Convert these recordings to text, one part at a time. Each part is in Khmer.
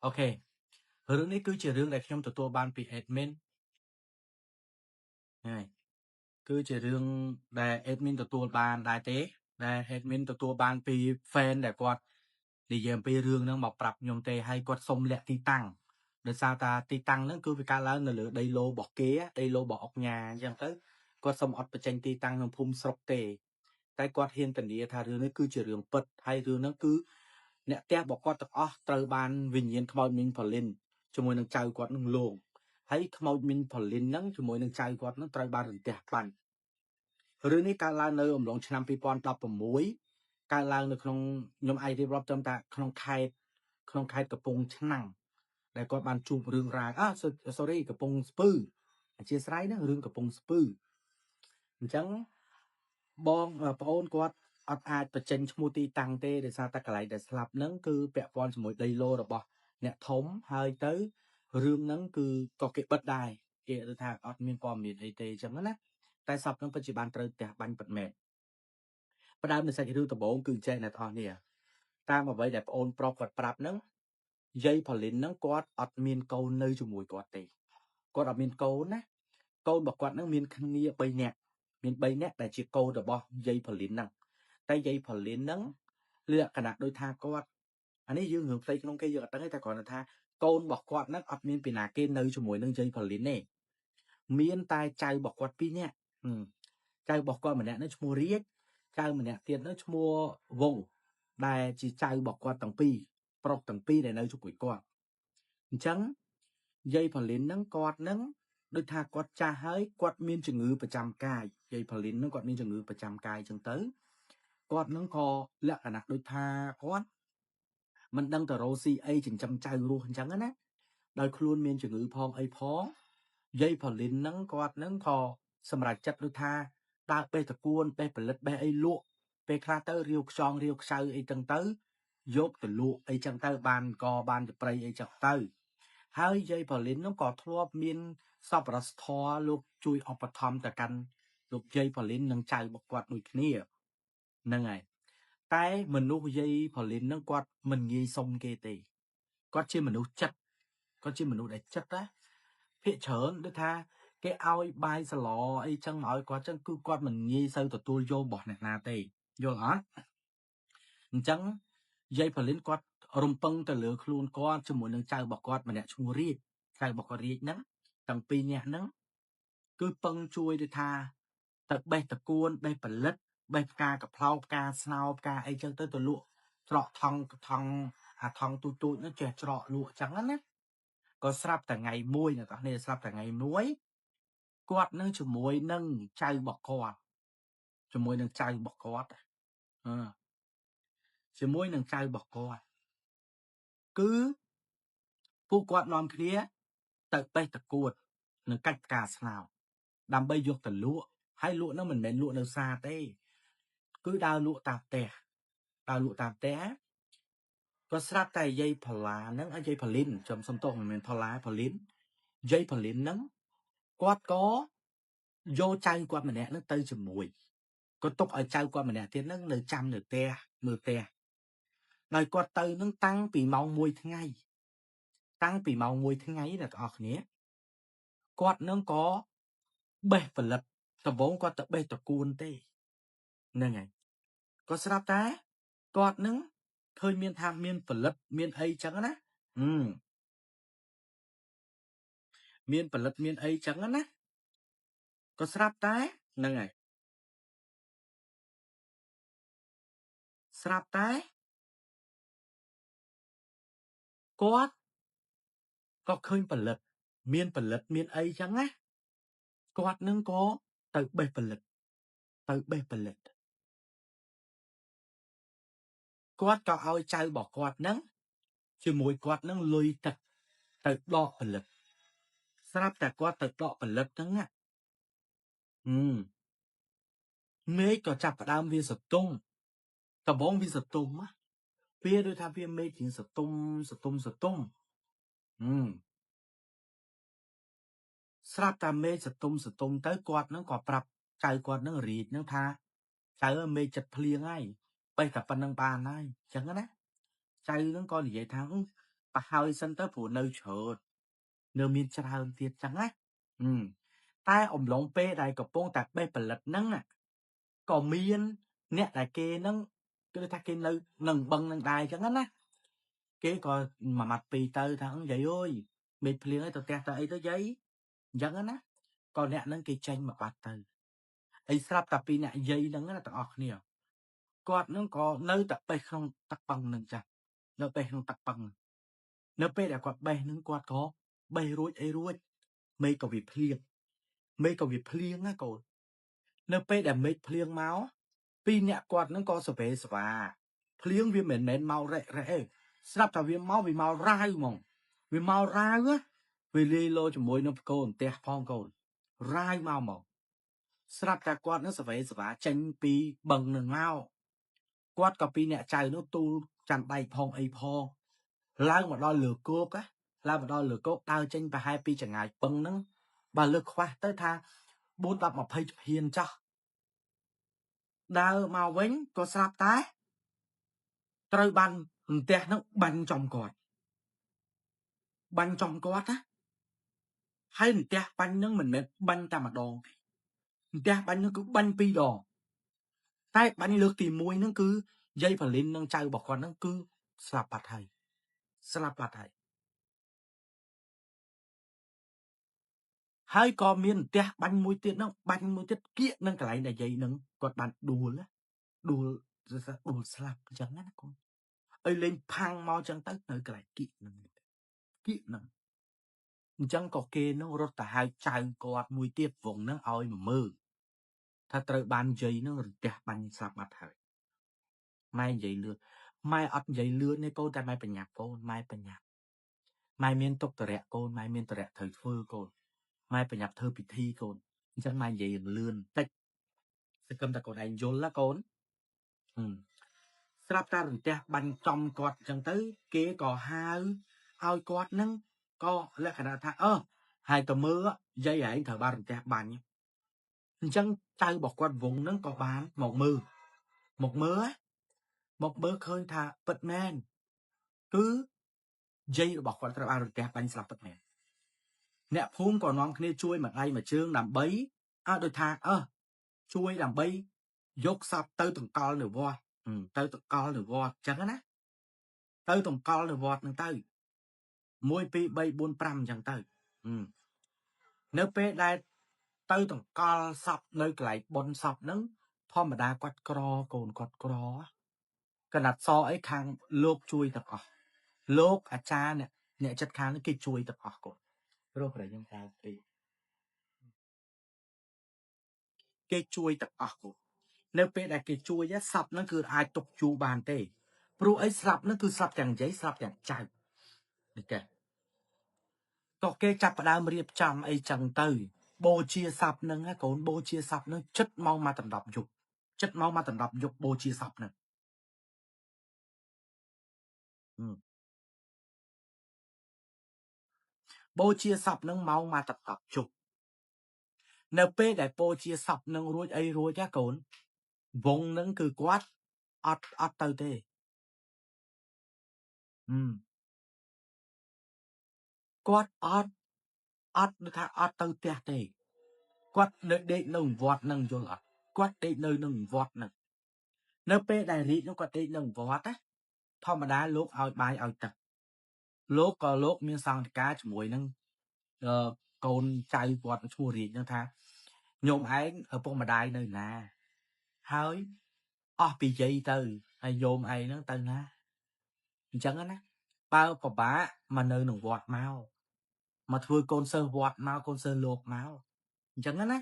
ok hướng này cứ chỉ hướng để trong tụi tôi ban bị admin này cứ chỉ hướng để admin tụi tôi ban đại tế để admin tụi tôi ban bị fan để quạt thì giờ bị hướng nó mọc pรับnhom tê hay quạt xông lẹ ti tăng để sao ta ti tăng nó cứ bị cá lớn nữa đây lô bọc kế đây lô bọc nhà chẳng tới quạt xông ọt bị tranh ti tăng nó phum sọc tê cái quạt hiên tần địa thà hướng nó cứ chỉ hướng bật hay hướng nó cứ nè téบอกគាត់ទាំងអស់ត្រូវបានវិញ្ញាណខ្មោចមីនផលិនជាមួយនឹងចៅគាត់នឹងលងហើយខ្មោចមីនផលិនហ្នឹងជាមួយនឹងចៅគាត់នឹងត្រូវបានរន្ទះបាញ់រឿងនេះកើតឡើងនៅអំឡុងឆ្នាំ2016កើតឡើងនៅក្នុងខ្ញុំអាចរៀបរាប់ត្រឹមតែក្នុងខេត្តកំពង់ឆ្នាំងដែលគាត់បានជួបរឿងរ៉ាវsorry កំពង់ស្ពឺអធិស្ឋានហ្នឹងរឿងកំពង់ស្ពឺអញ្ចឹងបងប្អូនគាត់អត់អាចបញ្ចេញឈ្មោះទីតាំងទេដោយសារតែកន្លែងដែលស្លាប់ហ្នឹងគឺពាក់ព័ន្ធជាមួយដីឡូរបស់អ្នកធំហើយទៅរឿងហ្នឹងគឺក៏គេបិទដែរគេថាអត់មានព័ត៌មានអីទេអញ្ចឹងណាតែសពហ្នឹងពិតជាបានត្រូវផ្ទះបាញ់ពិតមែនផ្ដើមនៃសាច់រឿងដំបូងគឺចេះអ្នកទាំងអស់នេះតាមអ្វីដែលប្អូនប្រុសគាត់ប្រាប់ហ្នឹងយាយផលិនហ្នឹងគាត់អត់មានកូននៅជាមួយគាត់ទេគាត់អត់មានកូនណាកូនរបស់គាត់ហ្នឹងមានគ្នា3នាក់មាន3នាក់ដែលជាកូនរបស់យាយផលិនហ្នឹងតែយាយផលិនហ្នឹងលក្ខណៈដូចថាគាត់អានេះយើងរឿងផ្ទៃក្នុងគេយើងអត់ដឹងទេតែគ្រាន់តែថាកូនរបស់គាត់ហ្នឹងអត់មានពីណាគេនៅជាមួយនឹងយាយផលិនទេមានតែចៅរបស់គាត់2នាក់ចៅរបស់គាត់ម្នាក់ហ្នឹងឈ្មោះរាជចៅម្នាក់ទៀតហ្នឹងឈ្មោះវងដែលជាចៅរបស់គាត់ទាំងពីរប្រុសទាំងពីរដែលនៅជាមួយគាត់អញ្ចឹងយាយផលិនហ្នឹងគាត់ហ្នឹងដូចថាគាត់ចាស់ហើយគាត់មានជំងឺប្រចាំកាយយាយផលិនហ្នឹងគាត់មានជំងឺប្រចាំកាយអញ្ចឹងទៅគាត់ហ្នឹងក៏លក្ខណៈដូចថាគាត់មិនដឹងទៅរកស៊ីអីចិញ្ចឹមចៅរស់អញ្ចឹងណាដោយខ្លួនមានជំងឺផងអីផងយាយផលិនហ្នឹងគាត់ហ្នឹងក៏សម្រេចចិត្តដូចថាដើរបេះតកួនបេះផលិតបេះអីលក់ពេលខ្លះទៅរាវខ្យងរាវខ្ចៅអីចឹងទៅយកទៅលក់អីចឹងទៅបានក៏បានទៅប្រៃអីចឹងទៅហើយយាយផលិនហ្នឹងក៏ធ្លាប់មានសប្បុរសធម៌លោកជួយឧបត្ថម្ភទៅកាន់លោកយាយផលិននិងចៅរបស់គាត់ដូចគ្នាហ្នឹងហើយតែមនុស្សយាយផលិនហ្នឹងគាត់មិនងាយសុំគេទេគាត់ជាមនុស្សចិត្តគាត់ជាមនុស្សដែលចិត្តណាភាកច្រើនដូចថាគេឲ្យបាយសឡអីចឹងមកឲ្យគាត់ចឹងគឺគាត់មិនងាយសូវទទួលយករបស់អ្នកណាទេយល់អត់អញ្ចឹងយាយផលិនគាត់រំពឹងទៅលើខ្លួនគាត់ជាមួយនឹងចៅរបស់គាត់ម្នាក់ឈ្មោះរាជចៅរបស់គាត់រាជហ្នឹងទាំងពីរនាក់ហ្នឹងគឺពឹងជួយទៅថាទៅបេះតកួនបេះផលិតបេះផ្កាកផ្លោកផ្កាស្នោផ្កាអីចឹងទៅលក់ច្រកថងអាថងទូចហ្នឹងចេះច្រកលក់ចឹងណាក៏ស្រាប់តែថ្ងៃមួយអ្នកនរស្រាប់តែថ្ងៃមួយគាត់នឹងជាមួយនឹងចៅរបស់គាត់ជាមួយនឹងចៅរបស់គាត់ជាមួយនឹងចៅរបស់គាត់គឺពួកគាត់នាំគ្នាទៅបេះតកួននឹងកាច់ផ្កាស្នោដើម្បីយកទៅលក់ហើយលក់នោះមិនមែនលក់នៅផ្សារទេគឺដើរលក់តាមផ្ទះក៏ស្រាប់តែយាយផល្លាហ្នឹងយាយផលិនចំសំទោសមិនមែនផល្លាផលិនយាយផលិនហ្នឹងគាត់ក៏យកចៅគាត់ម្នាក់ហ្នឹងទៅជាមួយគាត់ទុកឲ្យចៅគាត់ម្នាក់ទៀតហ្នឹងនៅចាំនៅផ្ទះមើលផ្ទះដោយគាត់ទៅហ្នឹងតាំងពីម៉ោង1ថ្ងៃអ្នកទាំងអស់គ្នាគាត់នឹងក៏បេះផលិតដំបូងគាត់ទៅបេះតកួនទេហ្នឹងហើយក៏ស្រាប់តែគាត់នឹងឃើញមានថាមានផលិតមានអីចឹងណាមានផលិតមានអីចឹងណាក៏ស្រាប់តែហ្នឹងហើយស្រាប់តែគាត់ក៏ឃើញផលិតមានអីចឹងណាគាត់នឹងក៏ទៅបេះផលិតគាត់ក៏ឲ្យចៅរបស់គាត់ហ្នឹងជាមួយគាត់នឹងលុយទឹកទៅដកផលិតស្រាប់តែគាត់ទៅដកផលិតហ្នឹងមេឃក៏ចាប់ផ្ដើមវាសតុងដំបងវាសតុំវាដូចថាវាមេឃជាងសតុំស្រាប់តែមេឃសតុំទៅគាត់ហ្នឹងក៏ប្រាប់ចៅគាត់ហ្នឹងរាជហ្នឹងថាចៅមេឃចិត្តភ្លៀងហើយបេះតែប៉ុណ្្នឹងបានហើយអញ្ចឹងណាចៅហ្នឹងក៏និយាយថា ប្រហើយសិនទៅព្រោះនៅច្រើននៅមានច្រើនទៀតចឹងណាតែអំឡុងពេលដែលកំពុងតែបេះផលិតហ្នឹងក៏មានអ្នកដែលគេហ្នឹងគឺថាគេនៅនឹងបឹងនឹងដែរចឹងណាគេក៏មួយម៉ាត់ពីរទៅថាយាយអើយមេឃភ្លៀងឲ្យទៅផ្ទះទៅអីទៅយាយអញ្ចឹងណាក៏អ្នកហ្នឹងគេចេញមកបាត់ទៅអីស្រាប់តែពីអ្នកយាយហ្នឹងណាទាំងអស់គ្នាគាត់ហ្នឹងក៏នៅតែបេះក្នុងទឹកបឹងហ្នឹងចានៅបេះក្នុងទឹកបឹងនៅពេលដែលគាត់បេះហ្នឹងគាត់ក៏បេះរួចអីរួចមេឃក៏វាភ្លៀងមេឃក៏វាភ្លៀងណាកូននៅពេលដែលមេឃភ្លៀងមកពីរអ្នកគាត់ហ្នឹងក៏សវេសវាភ្លៀងវាមិនមែនមករ៉េរ៉េទេស្រាប់តែវាមករាវហ្មងវាមករាវវាលាយលោជាមួយនឹងកូនផ្ទះផងកូនរាវមកស្រាប់តែគាត់នឹងសវេសវាចេញពីបឹងនឹងមកគាត់ក៏ពីអ្នកចៅនោះទូលចាន់ដៃផងអីផងឡើងមកដល់លើគោកឡើងមកដល់លើគោកដើរចេញប្រហែលពីចងាយបឹងហ្នឹងបើលើខ្វះទៅថា4 10 20ហ៊ានចាស់ដើរមកវិញក៏ស្រាប់តែត្រូវបានផ្ទះហ្នឹងបាញ់ចំគាត់បាញ់ចំគាត់ណាហើយផ្ទះបាញ់ហ្នឹងមិនមែនបាញ់តែម្ដងទេផ្ទះបាញ់ហ្នឹងគឺបាញ់2 ដងតែបាញ់លើកទី1ហ្នឹងគឺយាយប៉ាលីននិងចៅរបស់គាត់ហ្នឹងគឺស្លាប់បាត់ហើយស្លាប់បាត់ហើយក៏មានផ្ទះបាញ់មួយទៀតហ្នឹងបាញ់មួយទៀតគៀកនឹងកន្លែងដែលយាយហ្នឹងគាត់បានដួលស្លាប់អញ្ចឹងណាកូនឲ្យលេងផាំងមកអញ្ចឹងទៅនៅកន្លែងគៀកហ្នឹងអញ្ចឹងក៏គេនោះរត់ទៅហៅចៅគាត់មួយទៀតវងហ្នឹងឲ្យមកមើលថាត្រូវបានយាយហ្នឹងរទះបាញ់ស្លាប់បាត់ហើយម៉ែនិយាយលឿនម៉ែអត់និយាយលឿនទេកូនតែម៉ែបញ្ញាប់កូនម៉ែបញ្ញាប់ម៉ែមានទុកតរៈកូនម៉ែមានតរៈត្រូវធ្វើកូនម៉ែបញ្ញាប់ធ្វើពិធីកូនអញ្ចឹងម៉ែនិយាយលឿនតិចសឹកតែកូនឯងយល់ណាកូនស្រាប់តែរទះបាញ់ចំគាត់អញ្ចឹងទៅគេក៏ហៅឲ្យគាត់ហ្នឹងក៏លក្ខណៈថាហើយទៅមើលយាយឯងត្រូវបានរទះបាញ់អញ្ចឹងចៅរបស់គាត់វងហ្នឹងក៏បានមកមើលឃើញថាពិតមែនគឺយាយរបស់គាត់ត្រូវបានរទះបាញ់ស្លាប់ពិតមែនអ្នកភូមិក៏នាំគ្នាជួយមួយដៃមួយជើងដើម្បីដូចថាជួយដើម្បីយកសពទៅតម្កល់នៅវត្តទៅតម្កល់នៅវត្តអញ្ចឹងណាទៅតម្កល់នៅវត្តហ្នឹងទៅ1 2 3 4 5អញ្ចឹងទៅនៅពេលដែលទៅតម្កល់សពនៅកន្លែងបុណ្យសពហ្នឹងធម្មតាគាត់ក្រកូនគាត់ក្រកណាត់សអីខាងលោកជួយទាំងអស់លោកអាចារ្យអ្នកចិត្តខាងនេះគេជួយទាំងអស់កូនព្រោះប្រហែលខ្ញុំហៅពេកគេជួយទាំងអស់កូននៅពេលដែលគេជួយសពហ្នឹងគឺអាចទុកយូរបានទេព្រោះអីស្លាប់ហ្នឹងគឺស្លាប់ទាំងយាយស្លាប់ទាំងចៅនេះកែក៏គេចាប់ផ្ដើមរៀបចំអីចឹងទៅបូជាសពហ្នឹងកូនបូជាសពហ្នឹងចិត្តម៉ោងមកដណ្ដប់យប់ចិត្តម៉ោងមកដណ្ដប់យប់បូជាសពហ្នឹងបូជាសពហ្នឹងម៉ោងមកដណ្ដប់យប់នៅពេលដែលបូជាសពហ្នឹងរួចអីរួចកូនវងហ្នឹងគឺគាត់អត់ទៅទេគាត់អត់ថាអត់ទៅផ្ទះទេគាត់នៅដេកនៅវត្តហ្នឹងយល់អត់គាត់ដេកនៅនឹងវត្តហ្នឹងនៅពេលដែលរីកនោះគាត់ដេកនៅវត្តណាធម្មតាលោកឲ្យបាយឲ្យទឹកលោកមានសង្ឃការជាមួយនឹងកូនចៅវត្តឈ្មោះរីកហ្នឹងថាញោមឯងឪពុកម្ដាយនៅណាហើយអស់ពីយាយទៅហើយញោមឯងហ្នឹងទៅណាអញ្ចឹងណាបើពិបាកមកនៅនឹងវត្តមកធ្វើកូនសិស្សវត្តមកកូនសិស្សលោកមកអញ្ចឹងណា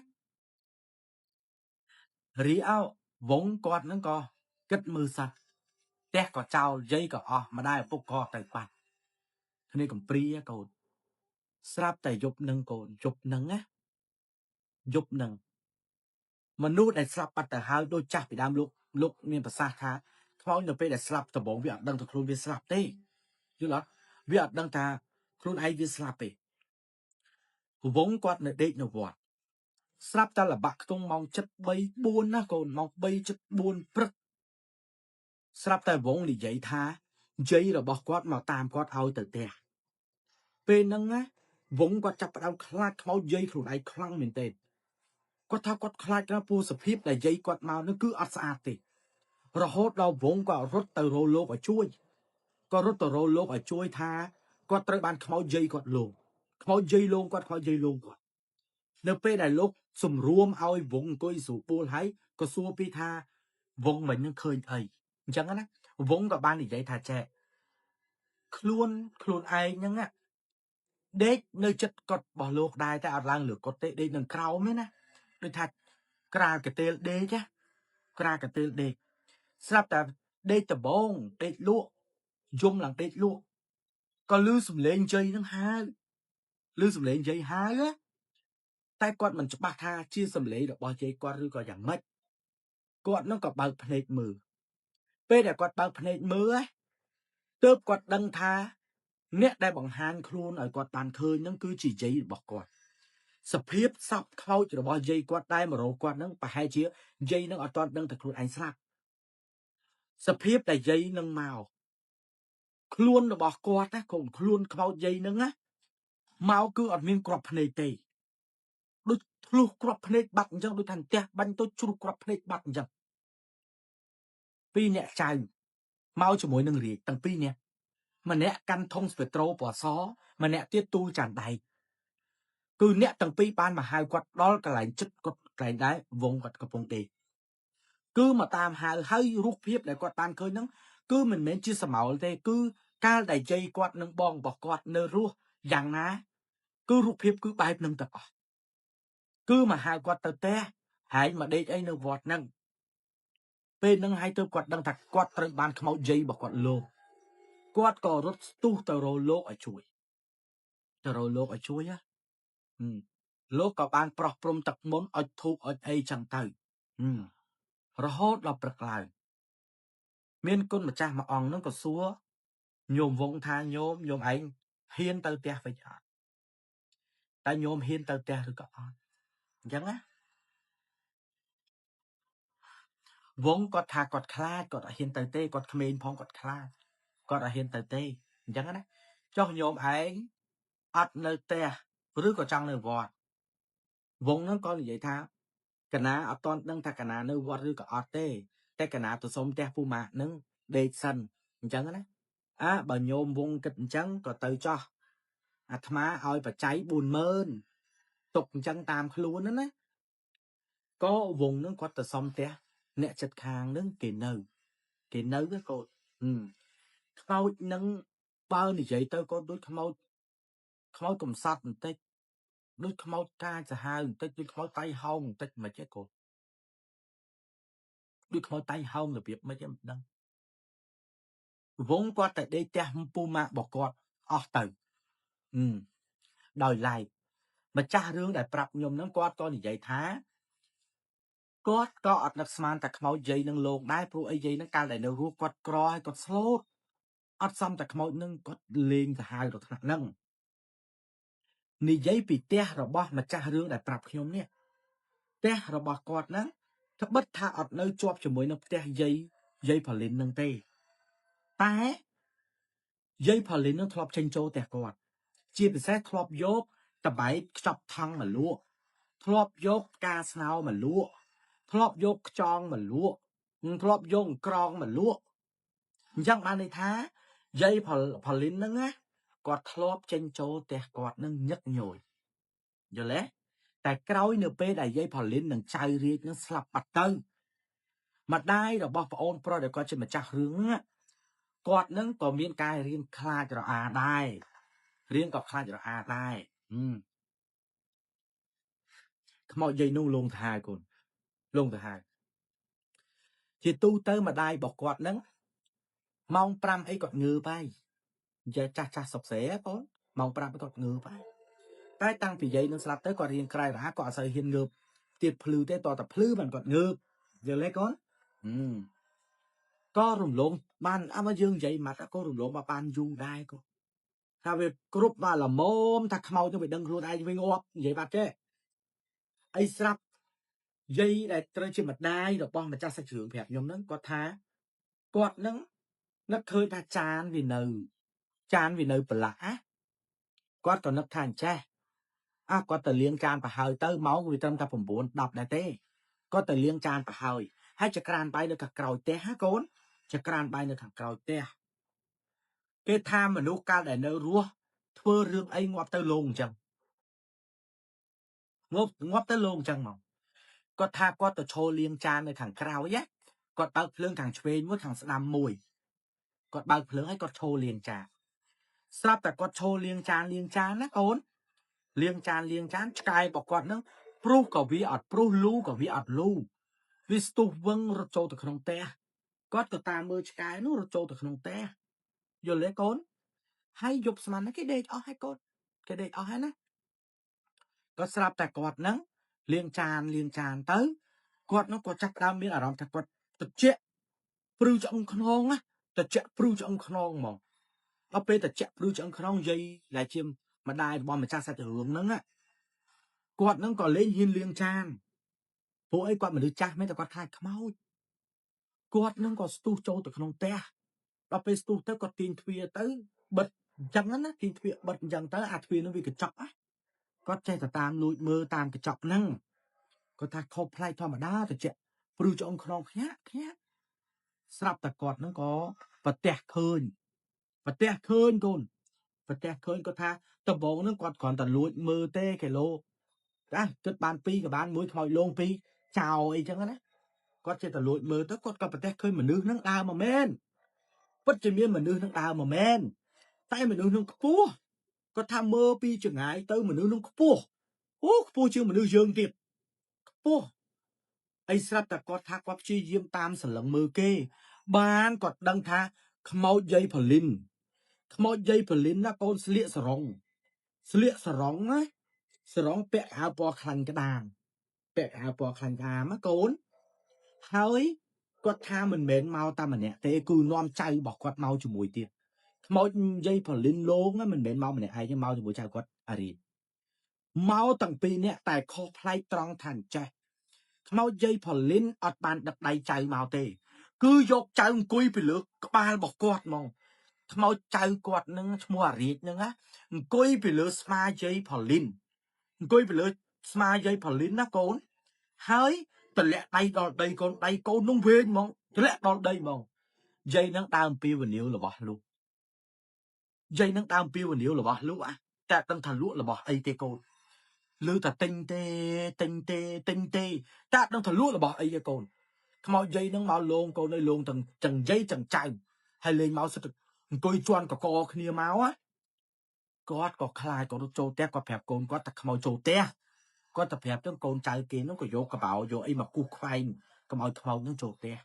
រីអោវងគាត់ហ្នឹងក៏គិតមើលសត្វផ្ទះក៏ចោលយាយក៏អស់ម្ដាយឪពុកក៏ទៅបាត់គ្នាកំព្រាកូនស្រាប់តែយប់នឹងកូនយប់នឹងមនុស្សដែលស្លាប់បាត់ទៅហើយដូចចាស់ពីដើមលោកមានប្រសាសន៍ថាខ្មោចនៅពេលដែលស្លាប់ដំបងវាអត់ដឹងថាខ្លួនវាស្លាប់ទេយល់អត់វាអត់ដឹងថាខ្លួនឯងវាស្លាប់ទេវងគាត់នៅដេកនៅវត្តស្រាប់តែលបាក់ខ្ទង់ម៉ោង7:03 4ណាកូនម៉ោង3:04ព្រឹកស្រាប់តែវងនិយាយថា dây rồi bỏ quát màu tam quát ao từ tè bên nâng á vốn quát chập đau khát máu dây khủng ai khăng mình tên quát thao quát khát nó pu sập hiếp là dây quát màu nó cứ ắt xa tì rồi hốt đâu vốn quát rốt từ rô lô ở chuối có rốt từ rô lô ở chuối tha quát tới bàn máu dây quát lô máu dây luôn quát máu dây luôn quát nếu bên này lúc sum ruom ao vốn coi sủ pu hay có xua pi tha vốn mình nó khơi thầy chẳng á vốn cả ban thì dây thà trẻ luôn ai nhá á đế nơi chất cột bỏ lô đai ta lang lửa cột tê đế đằng khâu mấy nè đôi thật kra cái tê đế chứ kra cái tê đế sắp ta đế tập bông đế lụa dùng làm đế lụa còn lưu sum lên chơi nó há lưu sum lên chơi há á tay quạt mình chụp bạc tha chia sum lấy được bao chơi quạt rồi có dạng mất quạt nó có bao phê mờ bây để quạt bao phê mờ á tớp quạt đăng tha nét đây bằng hand khuôn ở quạt bàn khơi nó cứ chỉ giấy bọc quạt sập hiếp sập khâu cho bao dây quạt đây mà rồi quạt nó phải hai chia dây nó ở toàn đang thật luôn anh sắp sập hiếp là dây nâng màu luôn là bỏ quạt á còn luôn khâu dây nâng á màu cứ ở miếng crop này tê đôi lúc crop này bắt chẳng đôi thành tè bánh tôi chua crop này bắt chẳng pi nhẹ chai màu cho mỗi nâng rì tăng pi nhẹ mà nhẹ căn thông spectro bỏ xó mà nhẹ tiết tu tràn đầy cứ nhẹ tăng pi ban mà hai quạt đó cái lại chất quạt cái đấy vùng quạt cái vùng tê cứ mà tam hai hơi rút hiếp lại quạt tan khơi nắng cứ mình nên chia sẻ màu thế cứ ca đại dây quạt nâng bong bỏ quạt nơ rua dạng ná cứ rút hiếp cứ bài nâng tập cứ mà hai quạt tờ te hãy mà đây ấy nơ vọt nâng bên nâng hai tơ quạt nâng thật quạt trời bàn khmau dây bỏ quạt lô quạt có rút tu tờ rô lô ở chuối á lô có bàn prọc prom tật mốn ở thu ở ấy chẳng tới rồi hốt là bật lại miên côn mà cha mà ong nó có xúa nhôm vong tha nhôm anh hiên tơ te phải chọn ta nhôm hiên tơ te rồi có chẳng á vong có tha có khla có hiên tơ te có khmên phong có khla có hiên tơ te chẳng á cho nhôm anh ắt nơi te rứa có trăng nơi vọt vong nó có như vậy tha cái ná ở toàn nâng tha cái ná nơi vọt rứa có ọt te te cái ná tụi sống te phu mà nâng đê sân chẳng á bà nhôm vong kịch chẳng có từ cho má ơi và cháy buồn mơn tục chân tam luôn đó có vùng nó có tờ xong té nè chật hàng nó kì nâu cái cô khâu nâng bao như vậy tôi có đôi khâu cầm sắt một tết đôi khâu ca chả hai một tết đôi khâu tay hông một tết mà chết cô đôi khâu tay hông là việc mấy cái đăng vốn qua tại đây cha pu mạ bỏ quạt từ đòi lại mà cha rương đại bạc nhom nó quát con như vậy thá có ở đặc sản tại khâu dây nâng lồng đai pro ấy dây nó cao đại nó rú quạt còi quạt slot ở xong tại khâu nâng quạt lên cả hai rồi thằng nâng ni dây bị té rồi bỏ mà cha rương đại bạc nhom nè té rồi bỏ quạt nângถ้า bất tha អត់នៅជាប់ជាមួយនឹងផ្ទះយាយផលិននឹងទេតែយាយផលិននឹងធ្លាប់ចេញចូលផ្ទះគាត់ជាពិសេសធ្លាប់យកតបែកខ្ចប់ថង់មកលក់ធ្លាប់យកផ្កាស្នោមកលក់ធ្លាប់យកខ្ចងមកលក់ធ្លាប់យកក្រងមកលក់អញ្ចឹងបានន័យថាយាយផលិនហ្នឹងណាគាត់ធ្លាប់ចេញចូលផ្ទះគាត់នឹងញឹកញយយល់ទេតែក្រោយនៅពេលដែលយាយផលិននឹងចៅរាជនឹងស្លាប់បាត់ទៅម្ដាយរបស់ប្អូនប្រុសដែលគាត់ជាម្ចាស់រឿងហ្នឹងគាត់នឹងក៏មានការរៀនខ្លាចរអាដែររៀនក៏ខ្លាចរអាដែរខ្មោចយាយនោះលងទៅហើយកូនលងទៅហើយជាទូទៅម្ដាយរបស់គាត់ហ្នឹងម៉ោង5អីគាត់ងើបហើយយាយចាស់សុកស្រែកូនម៉ោង5គាត់ងើបហើយតែតាំងពីយាយនឹងស្លាប់ទៅគាត់រៀនក្រៅរហ័សគាត់អត់សូវហ៊ានងើបទៀតភ្លឺទេតតែភ្លឺបានគាត់ងើបយល់ទេកូនក៏រំលងបានអត់មកយើងនិយាយមកក៏រំលងមកបានយូរដែរកូនថាវាគ្រប់មកល្មមថាខ្មោចទៅវាដឹងខ្លួនឯងវិញងាប់និយាយបាត់ទេអីស្រាប់យាយដែលត្រូវជាម្ដាយរបស់ម្ចាស់សាច់ជ្រឿងប្រាប់ខ្ញុំហ្នឹងគាត់ថាគាត់ហ្នឹង nó khơi ta chán vì nơi bờ lã quát còn nó thành cha có tờ liêng chán và hơi tới máu vì tâm ta phẩm bốn đọc đại tế có tờ liêng chán và hơi hay chả can bay được cả còi té há cốn chả can bay được cả còi té cái tham mà nô ca để nơ rúa thưa rương ấy ngoạp tới lông chẳng ngoạp tới lông chẳng mà có tha có tờ trô liêng chán ở thằng cao ấy có bao lương thằng chuê với thằng đam mùi có bao lương hay có trô liêng chán sắpแต่có trô liêng chán á cốn liêng chán cài bọc quạt nó pru có vi ọt pru lu có vi ọt lu vi stu vâng rốt trâu từ khung te có từ ta mơ cài nó rốt trâu từ khung te vô lấy cốn hay dục sman nó cái đây ở hay cốn cái đây ở hay nè có sắpแต่quạt nó liêng chán tới quạt nó có chắc đam miếng ở trong thật quạt thật chết pru cho ông khôn á thật chết pru cho ông khôn mà nó bê thật chết pru cho ông khôn dây là chim mà đai bom mà cha sa từ hướng nó á quạt nó còn lên hiên liêng chan phụ ấy quạt mà đứa cha mấy tao quạt khai mau quạt nó còn stu châu từក្នុងផ្ទះដល់ពេលស្ទុះទៅគាត់ទាញទ្វារទៅបិទអញ្ចឹងណាទាញទ្វារបិទអញ្ចឹងទៅអាទ្វារនោះវាកញ្ចក់ណាគាត់ចេះតែតាមលួចមើលតាមកញ្ចក់ហ្នឹងគាត់ថាខុសផ្លែកធម្មតាទៅជាព្រឺឆ្អឹងខ្នងខ្ញាក់ស្រាប់តែគាត់ហ្នឹងក៏ប្រទះឃើញកូនប្រទះឃើញគាត់ថាដំបងហ្នឹងគាត់គ្រាន់តែលួចមើលទេគីឡូណាគិតបាន2ក៏បានមួយខ្មោចលង2ចោលអីចឹងណាគាត់ចេះតែលួចមើលទៅគាត់ក៏ប្រទះឃើញមនុស្សហ្នឹងដើរមកមែនពិតជាមានមនុស្សហ្នឹងដើរមកមែនតែមនុស្សហ្នឹងខ្ពស់គាត់ថាមើលពីចង្អាយទៅមនុស្សហ្នឹងខ្ពស់ខ្ពស់ជាងមនុស្សយើងទៀតខ្ពស់អីស្រាប់តែគាត់ថាគាត់ព្យាយាមតាមសន្លឹងមើលគេបានគាត់ដឹងថាខ្មោចយាយផលីនណាកូនស្លៀកសរងណាសរងពាក់អាវពណ៌ខ្លាញ់ក្តាមណាកូនហើយគាត់ថាមិនមែនមកតែម្នាក់ទេគឺនាំចៅរបស់គាត់មកជាមួយទៀតខ្មោចយាយផលីនលោងមិនមែនមកម្នាក់ឯងមកជាមួយចៅគាត់អារីមកទាំងពីរនាក់តែខុសផ្លែកត្រង់ថាអញ្ចេះខ្មោចយាយផលីនអត់បានដឹកដៃចៅមកទេគឺយកចៅអង្គុយពីលើក្បាលរបស់គាត់ហ្មងខ្មោចចៅគាត់នឹងឈ្មោះអារីតហ្នឹងណាអង្គុយពីលើស្មាយាយផលីនណាកូនហើយតម្លាក់ដៃដល់ដីកូនដៃកូននោះវែងហ្មងតម្លាក់ដល់ដីហ្មងយាយនឹងដើមពីវនាវរបស់លោកតែដឹងថាលក់របស់អីទេកូនលឺតែទិញទេតែដឹងថាលក់របស់អីទេកូនខ្មោចយាយនឹងមកលងកូននៅលងទាំងចឹងយាយចឹងចៅហើយលេងមកសិតអង្គុយជន់កកគ្នាមកគាត់ក៏ខ្លាចគាត់ចូលផ្ទះគាត់ប្រាប់កូនគាត់ថាខ្មោចចូលផ្ទះគាត់ទៅប្រាប់ទៅកូនចៅគេនោះក៏យកកបោយកអីមកគូសខ្វែងកុំឲ្យខ្មោចនឹងចូលផ្ទះ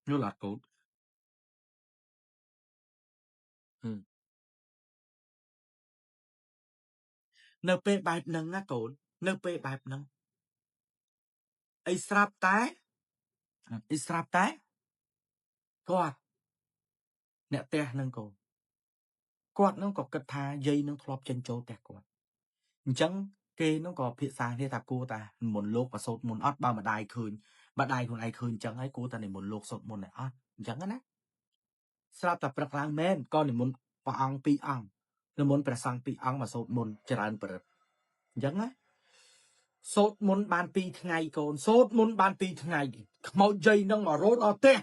យល់អត់កូននៅពេលបែបហ្នឹងណាកូននៅពេលបែបហ្នឹងអីស្រាប់តែគាត់អ្នកផ្ទះហ្នឹងកូនគាត់នឹងក៏គិតថាយាយនឹងធ្លាប់ចេញចូលផ្ទះគាត់អញ្ចឹងគេនឹងក៏ភាសាគ្នាថាគួរតាមុនលោកប្រសូតមុនអត់បើម្ដាយឃើញម្ដាយខ្លួនឯងឃើញអញ្ចឹងហើយគួរតានិមន្តលោកសូត្រមុនឲ្យអត់អញ្ចឹងណាស្រាប់តែព្រឹកឡើងមែនក៏និមន្តព្រះអង្គ2អង្គនិមន្តព្រះសង្ឃ2អង្គមកសូត្រមុនច្រើនព្រឹកអញ្ចឹងណាសូត្រមុនបាន2ថ្ងៃកូនសូត្រមុនបាន2ថ្ងៃខ្មោចយាយនឹងមករោដល់ផ្ទះ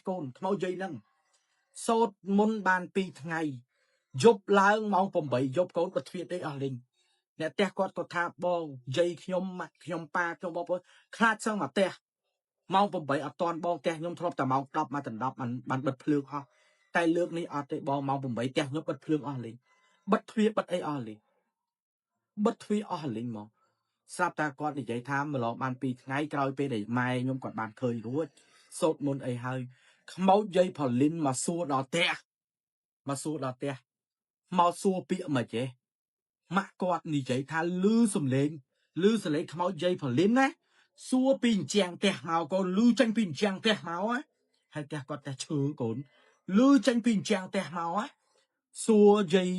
កូនខ្មោចយាយនឹងសូត្រមុនបាន2ថ្ងៃយប់ឡើងម៉ោង8យប់កូនបិទទ្វារទេអស់លេងអ្នកផ្ទះគាត់ក៏ថាបងយាយខ្ញុំម៉ាក់ខ្ញុំប៉ាខ្ញុំបងប្អូនខ្លាចសឹងមកផ្ទះម៉ោង8អត់តាន់បងផ្ទះខ្ញុំធ្លាប់តែម៉ោង10មកដល់10បានបិទភ្លើងអស់តែលើកនេះអត់ទេបងម៉ោង8ផ្ទះខ្ញុំបិទភ្លើងអស់លេងបិទទ្វារបិទអីអស់លេងបិទទ្វារអស់លេងមកស្រាប់តែគាត់និយាយថាម្លងបាន2ថ្ងៃក្រោយពេលដែលម៉ែខ្ញុំគាត់បានឃើញរួចសូត្រមុនអីហើយខ្មោចយាយផលីនមកសួរដល់ផ្ទះមកសួរពាក្យមិនចេះម៉ាក់គាត់និយាយថាលឺសំឡេងខ្មោចយាយផលីនណាសួរពីអញ្ចាំងផ្ទះមកកូនលឺចេញពីអញ្ចាំងផ្ទះមកហើយផ្ទះគាត់ផ្ទះឈើកូនលឺចេញពីអញ្ចាំងផ្ទះមកសួរយាយ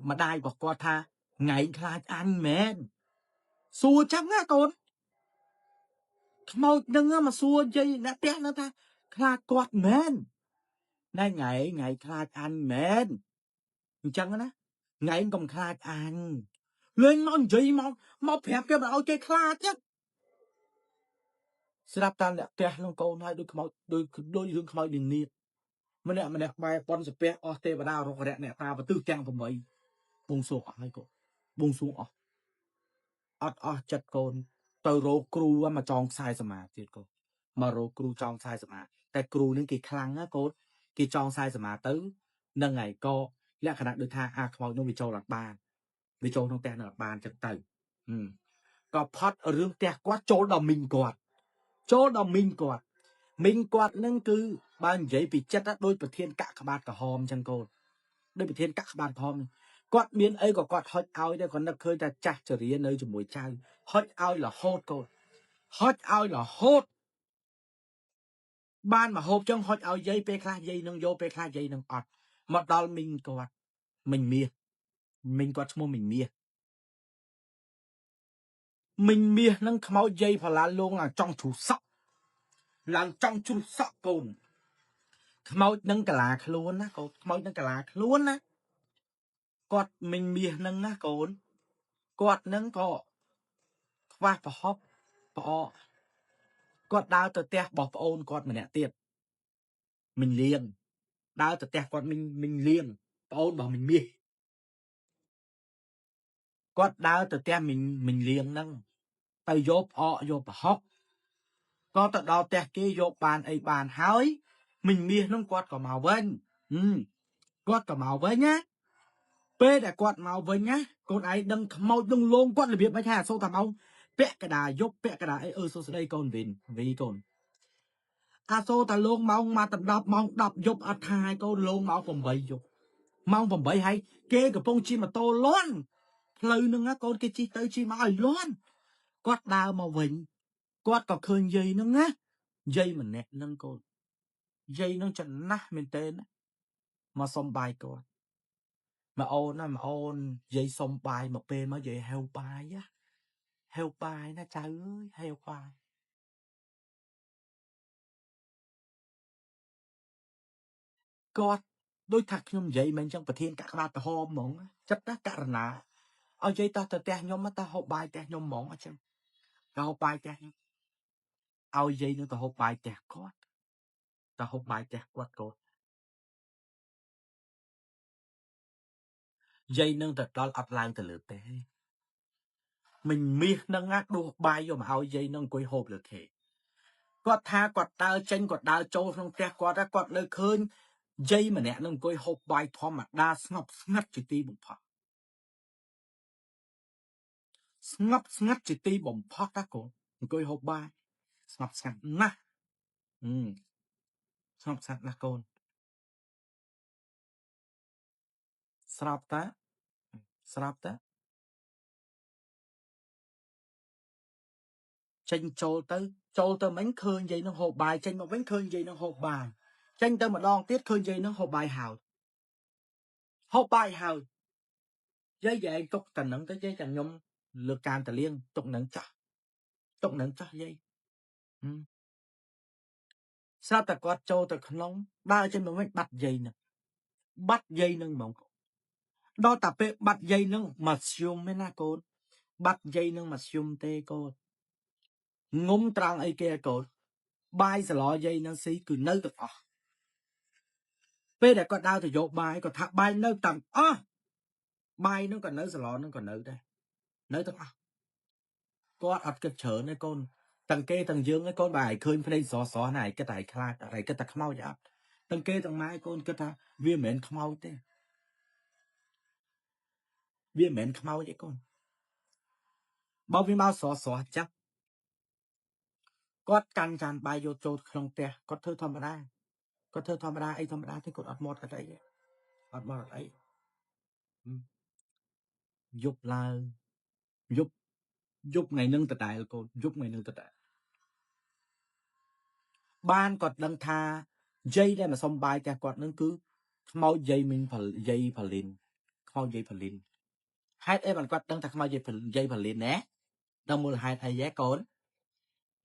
ម្ដាយរបស់គាត់ថាថ្ងៃខ្លាចអញមែនសួរចឹងណាកូន ខ្មោចនឹងមកសួរយាយអ្នកផ្ទះនឹងថាខ្លាចគាត់មែនណែថ្ងៃខ្លាចអញមែនអញ្ចឹងណាថ្ងៃកុំខ្លាចអញលេងមកនិយាយមកប្រាប់គេមិនឲ្យគេខ្លាចទេស្រាប់តាអ្នកផ្ទះនឹងកូនហើយដូចខ្មោចដូចរឿងខ្មោចនាងនាគម្នាក់បែបប៉ុនសាពះអស់ទេវតារុក្ខរៈអ្នកតាបទិសទាំង8បួងសួងអស់ហើយកូនបួងសួងអស់អស់ចិត្តកូនទៅរកគ្រូមកចងខ្សែសមាទៀតកូនមករកគ្រូចងខ្សែសមាតែគ្រូនឹងគេខ្លាំងណាកូនគេចងខ្សែសមាទៅនឹងហើយក៏លក្ខណៈដូចថាខ្មោចនោះវាចូលអត់បានវាចូលក្នុងផ្ទះនឹងអត់បានចឹងទៅក៏ផត់រឿងផ្ទះគាត់ចូលដល់មីងគាត់មីងគាត់នឹងគឺបើនិយាយពីចិត្តដូចប្រធានកាក់ក្បាតក្រហមចឹងកូនដូចប្រធានកាក់ក្បាតក្រហមគាត់មានអីក៏គាត់ហុចឲ្យដែរគាត់នឹកឃើញតែចាស់ចរិយានៅជាមួយចៅហុចឲ្យរហូតកូនហុចឲ្យរហូតបានមកហូបចឹងហុចឲ្យយាយពេលខ្លះយាយនឹងយកពេលខ្លះយាយនឹងអត់មកដល់មីងគាត់មីងមាសមីងគាត់ឈ្មោះមីងមាសនឹងខ្មោចយាយផល្លាលងឡើងចង់ជ្រុះសក់កូនខ្មោចនឹងកាឡាខ្លួនណាកូនខ្មោចនឹងកាឡាខ្លួនណាគាត់មីងមាសនឹងណាកូនគាត់នឹងក៏ខ្វះប្រហប់ប្រអកគាត់ដើរទៅផ្ទះរបស់ប្អូនគាត់ម្នាក់ទៀតមីងលៀងដើរទៅផ្ទះគាត់មីងលៀងប្អូនរបស់មីងមាសគាត់ដើរទៅផ្ទះមីងលៀងហ្នឹងទៅយកផ្អកយកប្រហុកក៏ទៅដល់ផ្ទះគេយកបានអីបានហើយមីងមាសហ្នឹងគាត់ក៏មកវិញណាពេលដែលគាត់មកវិញណាកូនឯងដឹងខ្មោចនឹងលងគាត់របៀបមិនថាសូតាមកពាក់កដាយប់ពាក់កដាអីសួស្ដីកូនវីកូនសូតាលងម៉ោងមកដល់ម៉ោង10យប់អត់ថាឲ្យកូនលងមក8យប់ម៉ោង8ហើយគេកំពុងជិះម៉ូតូលន់ផ្លូវនឹងណាកូនគេជិះទៅជិះមកឲ្យលន់គាត់ដើរមកវិញគាត់ក៏ឃើញយាយនឹងណាយាយម្នាក់នឹងកូនយាយនឹងចំណាស់មែនតើមកសុំបាយគាត់មកអូនយាយសុំបាយមកពេលមកយាយហៅបាយណាចៅអើយហៅបាយគាត់ដូចថាខ្ញុំនិយាយមិនអញ្ចឹងប្រធានកាក់ក្បាលក្រហមហ្មងចិត្តណាករណាឲ្យយាយតោះទៅផ្ទះខ្ញុំទៅហូបបាយផ្ទះខ្ញុំហ្មងអញ្ចឹងទៅហូបបាយផ្ទះខ្ញុំឲ្យយាយនឹងទៅហូបបាយផ្ទះគាត់ទៅហូបបាយផ្ទះគាត់កូនយាយនឹងទៅដល់អត់ឡើងទៅលើទេមិញមាសនឹងណាដួសបាយយកមកឲ្យយាយនឹងអង្គុយហូបលើខេគាត់ថាគាត់ដើរចេញគាត់ដើរចូលក្នុងផ្ទះគាត់នៅឃើញយាយម្នាក់នឹងអង្គុយហូបបាយធម្មតាស្ងប់ស្ងាត់ជាទីបំផុតណាកូនអង្គុយហូបបាយស្ងប់ស្ងាត់ណាស់ស្ងប់ស្ងាត់ណាស់កូនស្រាប់តាចេញចូលទៅមិញឃើញយាយនឹងហូបបាយចេញមកវិញឃើញយាយនឹងហូបបាយចេញទៅម្ដងទៀតឃើញយាយនឹងហូបបាយហើយយាយឯងទុកតែនឹងទៅយាយចាំខ្ញុំលើកការតលៀងទុកនឹងចាស់យាយស្រាប់តែគាត់ចូលទៅក្នុងដើរចេញមកវិញបាត់យាយនឹងហ្មងដល់តែពេលបាត់យាយនឹងមកស្យំទេណាកូនបាត់យាយនឹងមកស្យំទេកូនងុំត្រង់អីគេកូនបាយសឡយាយនឹងស៊ីគឺនៅទាំងអស់ពេលដែលគាត់ដើរទៅយកបាយគាត់ថាបាយនៅទាំងអស់បាយនឹងក៏នៅសឡនឹងក៏នៅដែរនៅទាំងអស់គាត់អត់គិតច្រើនទេកូនទាំងគេទាំងយើងឯងកូនបើឲ្យឃើញភ្នែកស្រស់ណាឯងគិតតែខ្លាចអត់ឯងគិតតែខ្មោចអត់ទាំងគេទាំងម៉ែកូនគិតថាវាមិនមែនខ្មោចទេវាមិនមែនខ្មោចទេកូនបើវាមកស្រស់អញ្ចឹងគាត់កាន់ចានបាយយកចូលក្នុងផ្ទះគាត់ធ្វើធម្មតាអីធម្មតាទេគាត់អត់មកអត់អីយប់ឡើងយប់ថ្ងៃនឹងដដែលកូនយប់ថ្ងៃនឹងដដែលបានគាត់ដឹងថាយាយដែលមកសុំបាយផ្ទះគាត់នឹងគឺខ្មោចយាយមីងយាយផលីនខ្មោចយាយផលីនហេតុអីបានគាត់ដឹងថាខ្មោចយាយផលីនណាដល់មូលហេតុអីហ៎កូន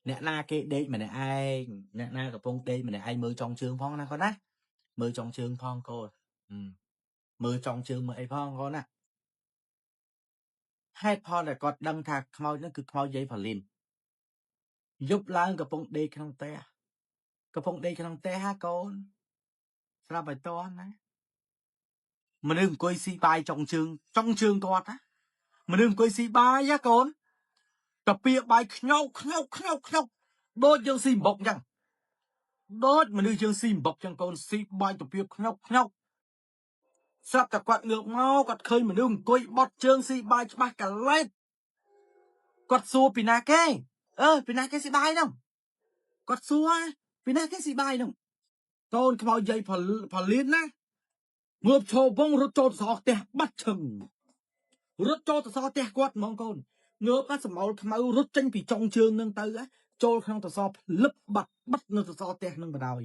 nè na cái đây mà nè ai nè na cái phong đây mà nè ai mơ trong trường phong na con á mơ trong trường phong cô mơ trong trường mơ ai phong con á hai phong là con đăng thạc khmau nó cứ khmau dây phải liền giúp lang cái phong đây không té cái phong đây không té ha con sao bài to nè mà đừng coi si bài trong trường con á mà đừng coi si bài á con tập bia bài khnhau đôi chương si bọc nhằng đôi mà đừng chương si bọc nhằng con si bài tập bia khnhau sắp tập quạt ngược mau quạt khơi mà đừng coi bọt chương si bài bài cả lên quạt xua pina cái pina cái si bài đâu quạt xua pina cái si bài đâu con khmau dây phải liên á ngợp trâu bông rút trâu sọ tè bắt chừng rút trâu sọ tè quạt mong con ngợp á sầm máu khmau rút tranh bị trong trường nâng tới á trâu không tờ sọ lấp bắt nâng tờ sọ tè nâng vào đào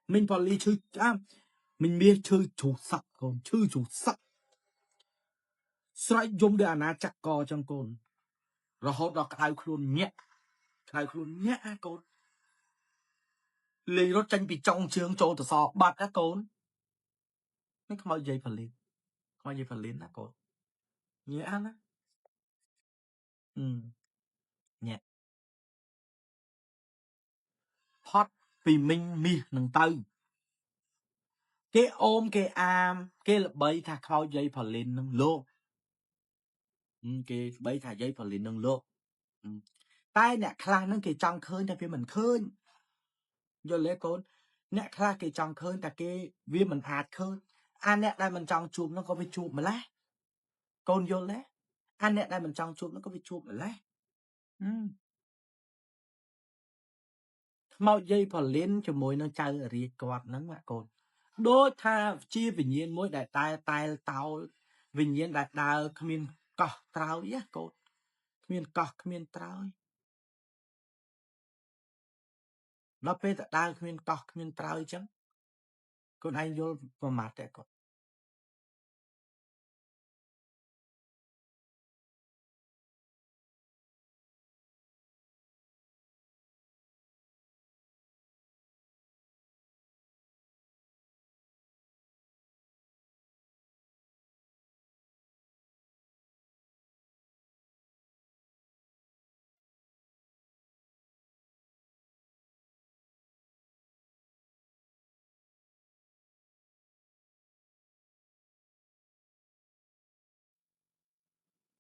mình phải lý chơi mình biết chơi chủ sắc con chơi chủ sắc sải dùng để anh chắc co trong con rồi họ đọc khai luôn nhẹ con lấy rút tranh bị trong trường trâu tờ sọ bắt á con nó không bao giờ phải lên á con nhẹ á nhẹ hot vì mình mi nâng tư cái ôm cái am cái là bấy thà khao dây phải lên nâng lô cái bấy thà dây phải lên nâng lô tai nè khla nâng cái trong khơi tại vì mình khơi do lẽ con nè khla cái trong khơi tại cái vì mình hạt khơi anh nè đây mình trong chụp nó có bị chụp mà lá con vô lẽ anh nè đây mình trong chụp nó có bị chụp mà lá mau dây phải lên cho môi nó chơi ở riêng quạt nắng mà con đôi tha chia vì nhiên mỗi đại tai tao vì nhiên đại đào khmiên cỏ trao á cô khmiên cỏ khmiên trao nó phê đại đào khmiên cỏ khmiên trao chứ con anh vô vào mặt đấy con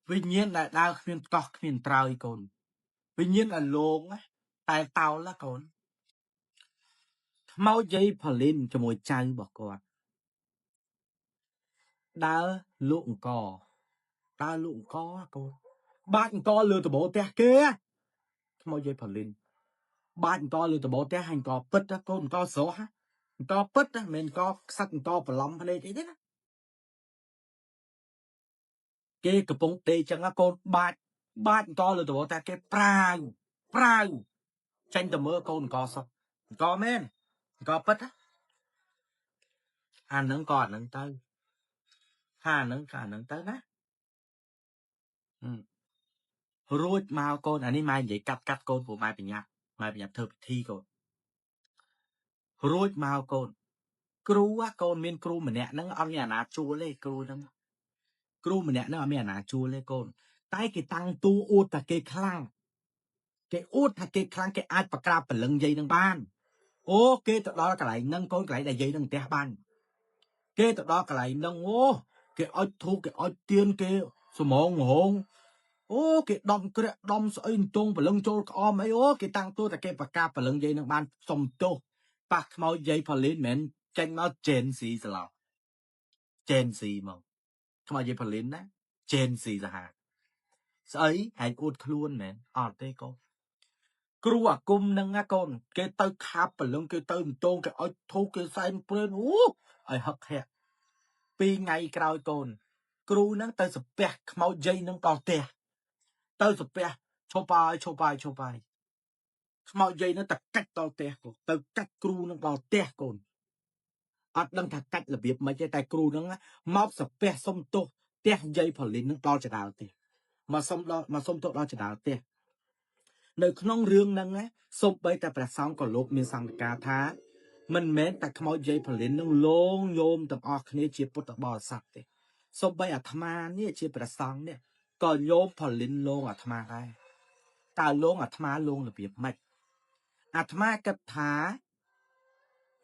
vì nhiên đại đào khmiên cỏ khmiên trao con vì nhiên là lộn á tại tao là con mau dây phải lên cho môi chơi bỏ con đào lộn cỏ con bạn to lừa từ bộ tè kia mau dây phải lên bạn to lừa từ bộ tè hành cỏ bứt á con co số ha co bứt á mình co sắc co phải lòng hay đấy đấy cái bông tê chẳng á con bạn to lừa từ bộ tè cái prao tranh tầm mơ con co sao co men co bứt á nắng còn nắng tới nắng tới ná rồi mau con anh ấy mai vậy cắt con của mai bị nhập thơ thi con rồi mau con cru á con miên cru mà nè nó ông nhà nà chua lên cru mà nè nó ông nhà nà chua lên con tay cái tăng tu út ta cái út ta cái khlang cái ai bạc ra bẩn lưng dây nâng ban ok tụi đó cái lại nâng con cái lại là dây nâng té ban cái tụi đó cái lại nâng cái oi thu cái oi tiên cái số mong hồn cái đom sợi tung bẩn lưng trôi om ấy cái tăng tu ta cái bạc ra bẩn lưng dây nâng ban xong tu bạc mau dây phải lên mến tranh mau chèn xì sao chèn xì mà không ai dây phải lên á chèn xì ra hà ấy hãy cột luôn mẹ thế cru à cung nâng á con cái tao khắp và lưng cái tao tôn cái ơi thu cái xanh lên ai hất hẹt pi ngày cào con cru nâng tao sập bẹt mau dây nâng to tè tao sập bẹt cho bài mau dây nó tập cách to tè con tao cách cru nâng to tè con đăng thật cách là việc mà cái tay cru nâng á mau sập bẹt xong tô tè dây phải lên nâng to cho đào tè mà xong đó mà xong tô đó cho đào tè នៅក្នុងរឿងហ្នឹងណាសូម្បីតែព្រះសង្ឃក៏លោកមានសង្កការថាមិនមែនតែខ្មោចយាយផលិននឹងលងញោមទាំងអស់គ្នាជាពុទ្ធបរិស័ទទេសូម្បីអាត្មានេះជាព្រះសង្ឃនេះក៏ញោមផលិនលងអាត្មាដែរតើលងអាត្មាលងរបៀបម៉េចអាត្មាគិតថា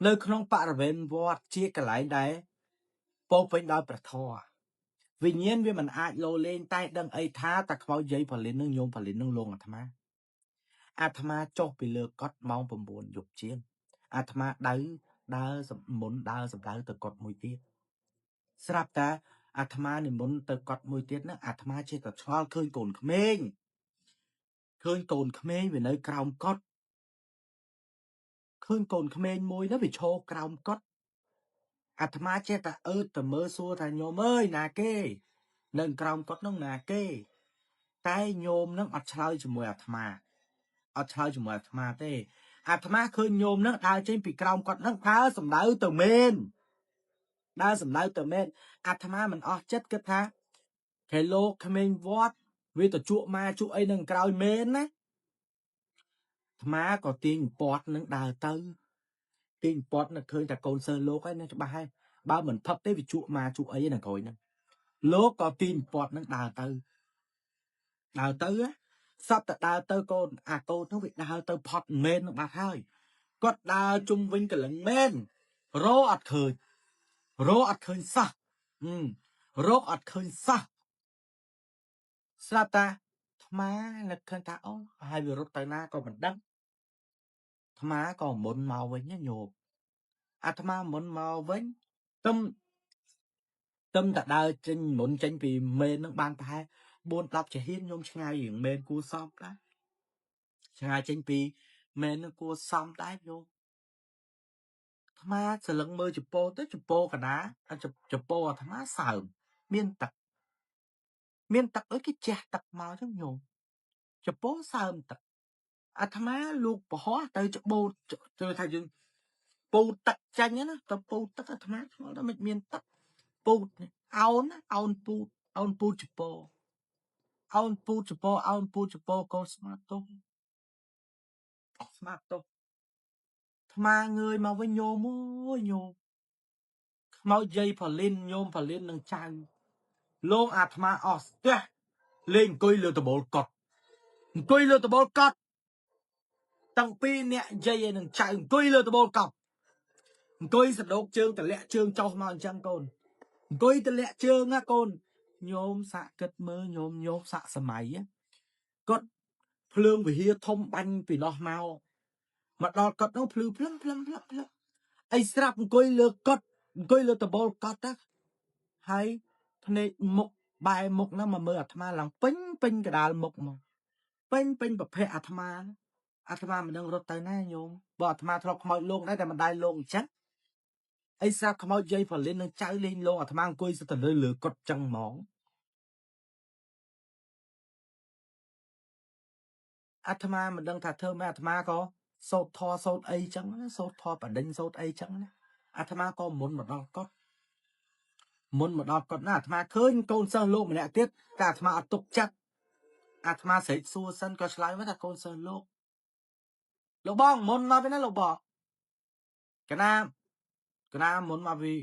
នៅក្នុងបរិវេណវត្តជាកន្លែងដែរពោពេញដោយព្រះធម៌វិញ្ញាណវាមិនអាចលោលេងតែដឹងអីថាតែខ្មោចយាយផលិននឹងញោមផលិននឹងលងអាត្មាចុះពីលើកត់ម៉ោង9យប់ជាងអាត្មាដើរសំមុនដើរសម្ដៅទៅកត់មួយទៀតស្រាប់តែអាត្មានិមន្តទៅកត់មួយទៀតហ្នឹងអាត្មាចេះតែឆ្ងល់ឃើញកូនក្មេងវានៅក្រោមកត់ឃើញកូនក្មេងមួយនោះវាឈរក្រោមកត់អាត្មាចេះតែអើតទៅមើលសួរថាញោមអើយណាគេនៅក្រោមកត់នោះណាគេតែញោមនឹងអត់ឆ្លើយជាមួយអាត្មាទេអាត្មាឃើញញោមនឹងដើរចេញពីក្រោមកត់នឹងដើរសម្ដៅទៅមែនអាត្មាមិនអស់ចិត្តគិតថាគេលោកក្មេងវត្តវាទៅជក់ម៉ាជក់អីនឹងក្រោយមែនណាអាត្មាក៏ទាញពាត់នឹងដើរទៅទាញពាត់នឹងឃើញតែកូនសិស្សលោកហើយនឹងច្បាស់ហើយបើមិនផឹកទេវាជក់ម៉ាជក់អីនឹងក្រោយហ្នឹងលោកក៏ទាញពាត់នឹងដើរទៅសត្វតែដើរទៅកូនអាកូននោះវាដើរទៅផត់មែននឹងបាត់ហើយគាត់ដើរជុំវិញកលឹងមែនរកអត់ឃើញសោះរកអត់ឃើញសោះស្រាប់តាថ្មនឹកឃើញថាអូហើយវារត់ទៅណាក៏មិនដឹងថ្មក៏មុនមកវិញញោមអាត្មាមុនមកវិញទឹមតែដើរចេញមុនចេញពីមេននឹងបានប្រហែល4-10ចាហ៊ានញោមឆ្ងាយរៀងមេនគួសមដែរឆ្ងាយចេញពីមេននឹងគួសមដែរញោមអាត្មាសលឹងមើលចពោទៅចពោកណាចពោអាត្មាសើមមានទឹកដូចគេជះទឹកមកចឹងញោមចពោសើមទឹកអាត្មាលោកប្រហោះទៅច្បូតទៅថាយើងពូតទឹកចាញ់ណាទៅពូតទឹកអាត្មាឆ្ងល់ថាមិនមានទឹកពូតអោនពូតចពោកូនស្មាតទុំអាត្មាងើយមកវិញញោមអូយញោមខ្មោចយាយផលិនញោមផលិននឹងចៅលោកអាត្មាអស់ស្ទះលេងអង្គុយលើតបូលកត់តាំងពីអ្នកយាយឯនឹងចៅអង្គុយលើតបូលកត់អង្គុយសដោកជើងតម្លាក់ជើងចុះមកអញ្ចឹងកូនអង្គុយតម្លាក់ជើងណាកូនញោមសាក់គិតមើលញោមសាក់សម័យគាត់ភ្លើងវិហារធំបាញ់ពីនោះមកដល់គាត់នោះភ្លឺភ្លឹមអីស្រាប់អង្គុយលើកត់អង្គុយលើតបូលកត់ណាហើយភ្នែកមុខបែរមុខណាមកមើលអាត្មាឡើងពេញកដាលមុខមកពេញប្រភេទអាត្មាមិនដឹងរត់ទៅណាញោមបើអាត្មាធ្លាប់ខ្មោចលោកដែរតែមិនដែរលោកអញ្ចឹងអីស្រាប់ខ្មោចយាយផលិននឹងចៅលេងលោកអាត្មាអង្គុយសិតទៅលើកត់ចឹងហ្មងអាត្មាមិនដឹងថាធ្វើម៉េចអាត្មាក៏សោតធរសោតអីចឹងសោតធរបដិញសោតអីចឹងណាអាត្មាក៏មុនមកដល់កត់ណាអាត្មាឃើញកូនសិស្សលោកម្នាក់ទៀតតែអាត្មាអត់ទុកចិត្តអាត្មាស្រែកសួរសិនក៏ឆ្លើយមកថាកូនសិស្សលោកបងមុនមកពីណាលោកបងកណាមុនមកពី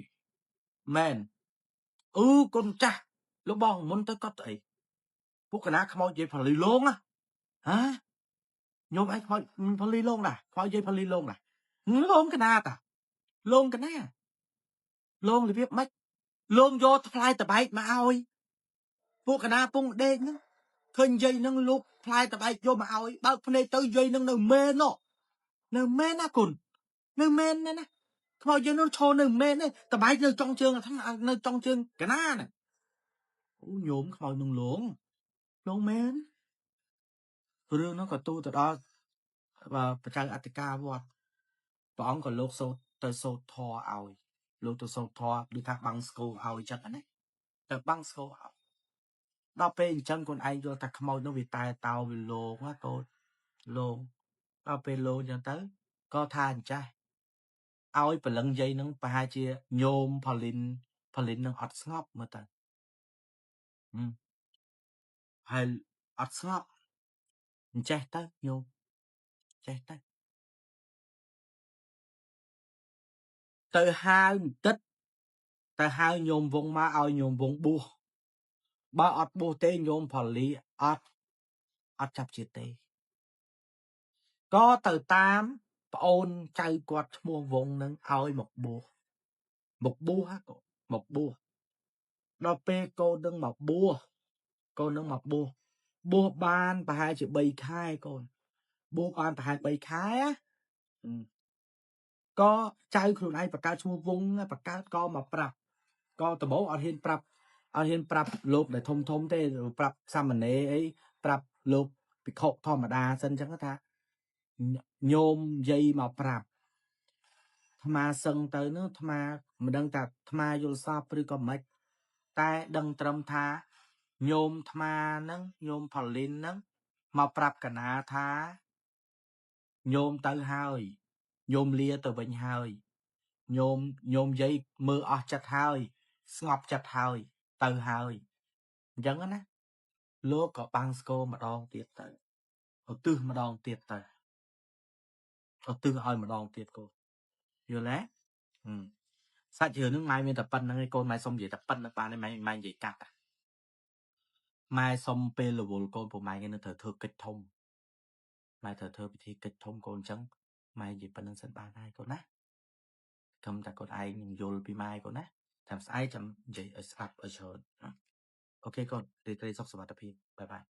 មែនកូនចាស់លោកបងមុនទៅកត់ទៅអីពួកកណាខ្មោចនិយាយផលីលងណាហ៎ញោមឯងខ្មោចផលីលងណាខ្មោចនិយាយផលីលងណាលងកណាតាលងកណាលងរបៀបម៉េចលងយកផ្លែតបែកមកឲ្យពួកកណាពងដេកហ្នឹងឃើញយាយនឹងលូកផ្លែតបែកយកមកឲ្យបើកភ្នែកទៅយាយនឹងនៅមែនណាគុណនៅមែនណាខ្មោចយាយនឹងឈរនៅមែនទេតបែកនៅចុងជើងនៅចុងជើងកណាណាអូញោមខ្មោចនឹងលងមែនរឿងនោះក៏ទូទៅដល់បច្ចៅអធិការវត្តព្រះអង្គក៏លោកសូត្រធរឲ្យលោកទៅសូត្រធរដូចថាបាំងស្គរឲ្យចឹងណាទៅបាំងស្គរឲ្យដល់ពេលអញ្ចឹងខ្លួនឯងយល់ថាខ្មោចនោះវាតែតោវាលោងណាកូនលោងដល់ពេលលោងអញ្ចឹងទៅក៏ថាអញ្ចេះឲ្យព្រលឹងយាយនឹងប្រហែលជាញោមផលិននឹងអត់ស្ងប់មើលទៅហើយអត់ស្ងប់ ចេះទៅញោមចេះទៅហៅបន្តិចទៅហៅញោមវងមកឲ្យញោមវងបួសបើអត់បួសទេញោមផលីអត់ចាប់ជាតិទេក៏ទៅតាមប្អូនចៅគាត់ឈ្មោះវងនឹងឲ្យមកបួសហ่ะមកបួសដល់ពេលកូននឹងមកបួសបួសបានប្រហែលជា3ខែកូនបួសបានប្រហែល3ខែក៏ចៅខ្លួនឯងបង្កើតឈ្មោះវងបង្កើតក៏មកប្រាប់ក៏ដំបូងអត់ហ៊ានប្រាប់លោកដែលធំទេប្រាប់សាមណេរអីប្រាប់លោកភិក្ខុធម្មតាសិនចឹងថាញោមយាយមកប្រាប់អាត្មាសឹងទៅនោះអាត្មាមិនដឹងថាអាត្មាយល់សពឬក៏មិនតែដឹងត្រឹមថាញោមអាត្មាហ្នឹងញោមផលីនហ្នឹងមកប្រាប់កណាថាញោមទៅហើយញោមលាទៅវិញហើយញោមយាយមើលអស់ចិត្តហើយស្ងប់ចិត្តហើយទៅហើយអញ្ចឹងណាលោកក៏បាំងស្គរម្ដងទៀតទៅឧទ្ទិសម្ដងទៀតទៅឧទ្ទិសឲ្យម្ដងទៀតកូនយល់ទេសាច់រឿងហ្នឹងម៉ែមានតែប៉ុណ្្នឹងឯងកូនម៉ែសុំនិយាយតែប៉ុណ្្នឹងបានឯងម៉ែនិយាយកាត់ម៉ែសុំពេលរវល់កូនព្រោះម៉ែគេនៅត្រូវធ្វើកិច្ចធំម៉ែត្រូវធ្វើពិធីកិច្ចធំកូនអញ្ចឹងម៉ែនិយាយប៉ុណ្្នឹងសិនបានហើយកូនណាខំតែកូនឯងនឹងយល់ពីម៉ែកូនណាតាមស្អែកចាំនិយាយឲ្យស្ដាប់ឲ្យច្រើនអូខេកូនរីករាយសុខសុវត្ថិភាពបាយបាយ